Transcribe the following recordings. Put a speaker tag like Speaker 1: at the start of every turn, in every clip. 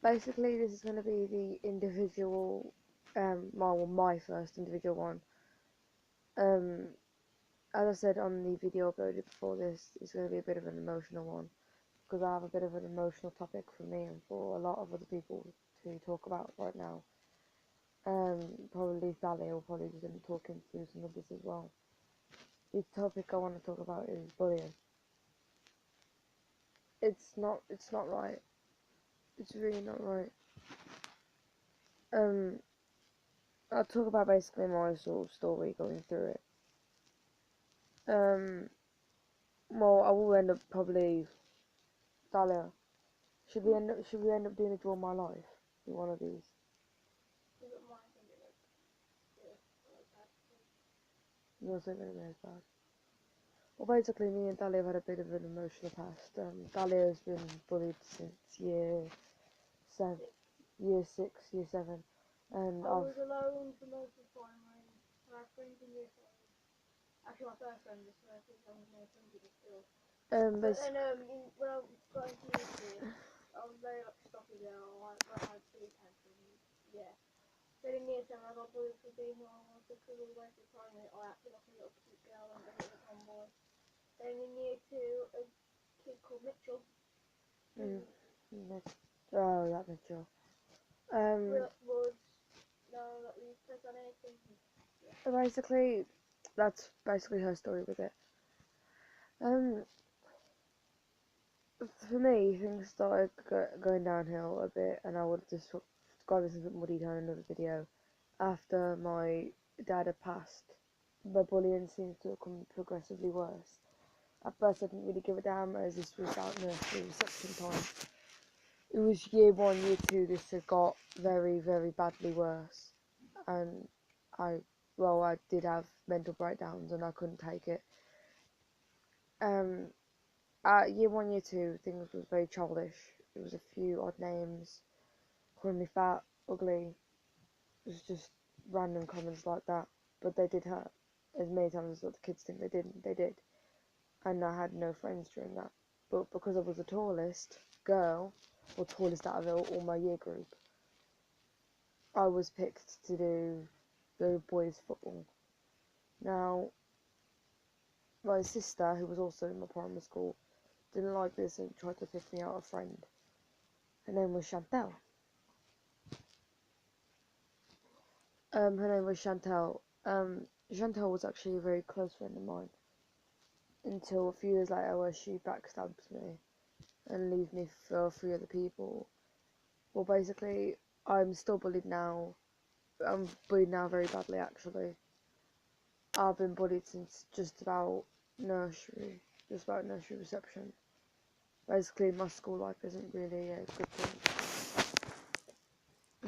Speaker 1: Basically, this is going to be the individual, my first individual one. Um, as I said on the video uploaded before this, it's going to be a bit of an emotional one because I have a bit of an emotional topic for me and for a lot of other people to talk about right now. Probably Sally will probably just end up talking through some of this as well. The topic I want to talk about is bullying. It's not right. It's really not right. I'll talk about basically my sort of story going through it. Well, I will end up probably Thalia. Should we end up doing a draw my life? In one of these. You're also gonna be as bad. Well, basically, me and Thalia have had a bit of an emotional past. Thalia has been bullied since seven, year 6, year 7, and
Speaker 2: I was alone for most of the primary. I had friends in year 5. Actually, my first friend was I think I was near friends with her still. But then when I got into year 6, I was very like stocky girl. I had 3 tantrums. Yeah. Then in year 7, I got bullied for being who I was because all the way through primary I acted like a little cute girl and got hit with a tomboy. Then in year 2, a kid called Mitchell.
Speaker 1: Oh, that Mitchell.
Speaker 2: Was no, that we press on anything. Yeah.
Speaker 1: Basically, that's basically her story with it. For me, things started going downhill a bit, and I would just go into a bit more detail in another video. After my dad had passed, the bullying seemed to become progressively worse. At first, I didn't really give a damn, as this was out nursery reception time. It was year 1, year 2, this had got very, very badly worse, and I did have mental breakdowns, and I couldn't take it. Year 1, year 2, things was very childish. There was a few odd names, calling me fat, ugly. It was just random comments like that. But they did hurt. As many times as what the kids think they didn't, they did. And I had no friends during that. But because I was the tallest girl, or tallest out of all my year group, I was picked to do the boys' football. Now, my sister, who was also in my primary school, didn't like this and tried to pick me out a friend. Her name was Chantel. Her name was Chantel. Chantel was actually a very close friend of mine until a few years later, where she backstabs me and leaves me for 3 other people. Well, basically, I'm still bullied now. I'm bullied now very badly, actually. I've been bullied since just about nursery reception. Basically, my school life isn't really a good thing.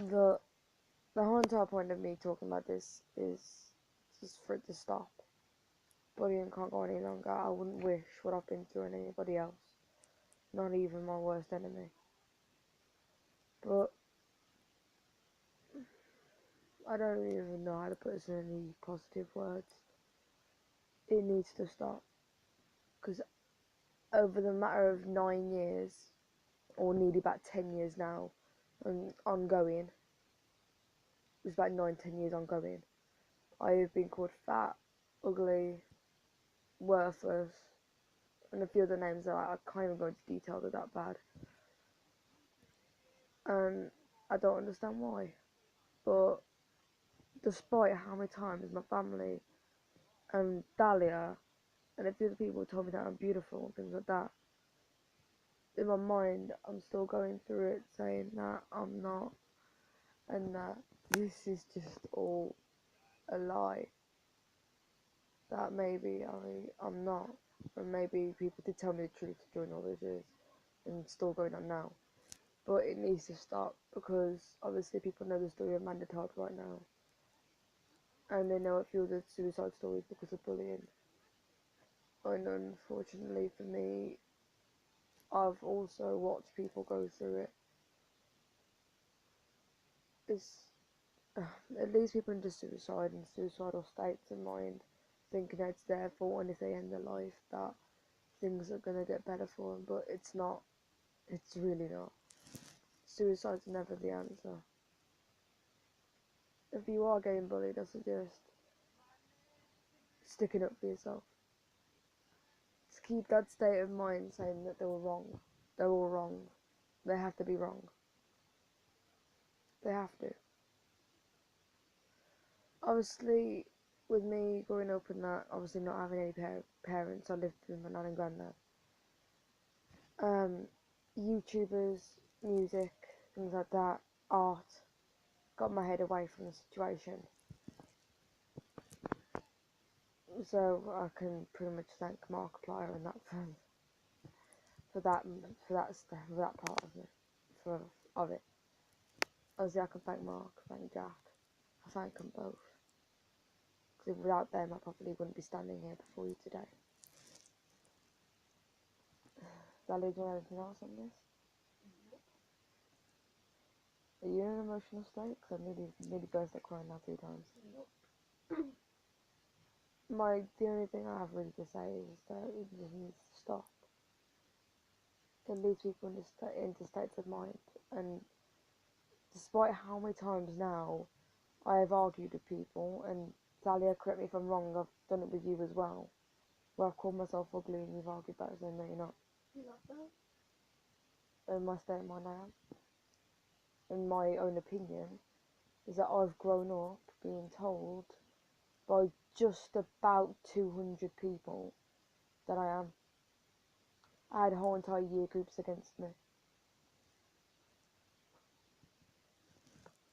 Speaker 1: The whole entire point of me talking about this is just for it to stop. Bullying can't go any longer. I wouldn't wish what I've been through on anybody else, not even my worst enemy. But I don't even know how to put this in any positive words. It needs to stop, because over the matter of 9 years, or nearly about 10 years now, and ongoing, it's about 9-10 years ongoing, I have been called fat, ugly, worthless, and a few other names that I can't even go into detail, they're that bad. And I don't understand why. But despite how many times my family and Dahlia and a few other people told me that I'm beautiful and things like that, in my mind I'm still going through it saying that I'm not, and that this is just all a lie, that maybe I'm not, and maybe people did tell me the truth during all those years, and it's still going on now. But it needs to stop, because obviously people know the story of Amanda Todd right now, and they know a few of the suicide stories because of bullying. And unfortunately for me, I've also watched people go through it. It leaves people into suicide and suicidal states of mind, thinking that it's their fault, and if they end their life that things are going to get better for them, but it's not. It's really not. suicide's never the answer. If you are getting bullied, I suggest sticking up for yourself. Just keep that state of mind saying that they were wrong. They're all wrong. They have to be wrong. They have to. Obviously, with me growing up and that, obviously not having any parents, I lived with my nan and granddad. YouTubers, music, things like that, art, got my head away from the situation. So I can pretty much thank Markiplier and that for that part of it, of it. Obviously, I can thank Mark, thank Jack, I thank them both. Because without them, I probably wouldn't be standing here before you today. Did I leave you anything else on this? Are you in an emotional state? Because I nearly burst out crying now 3 times. The only thing I have really to say is that it just needs to stop. It leaves people into states of mind, and despite how many times now I have argued with people, and Talia, correct me if I'm wrong, I've done it with you as well, where I've called myself ugly and you've argued back saying, no, you're not.
Speaker 2: You like that?
Speaker 1: In my state of mind, I am. In my own opinion, is that I've grown up being told by just about 200 people that I am. I had whole entire year groups against me.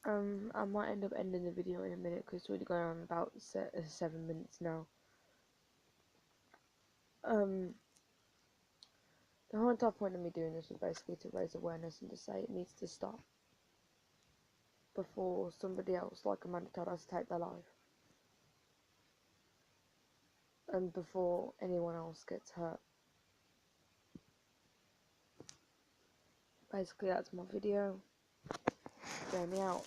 Speaker 1: I might end up ending the video in a minute because it's already going on about 7 minutes now. The whole entire point of me doing this was basically to raise awareness and to say it needs to stop before somebody else, like Amanda Todd, has to take their life. And before anyone else gets hurt. Basically, that's my video. Get me out.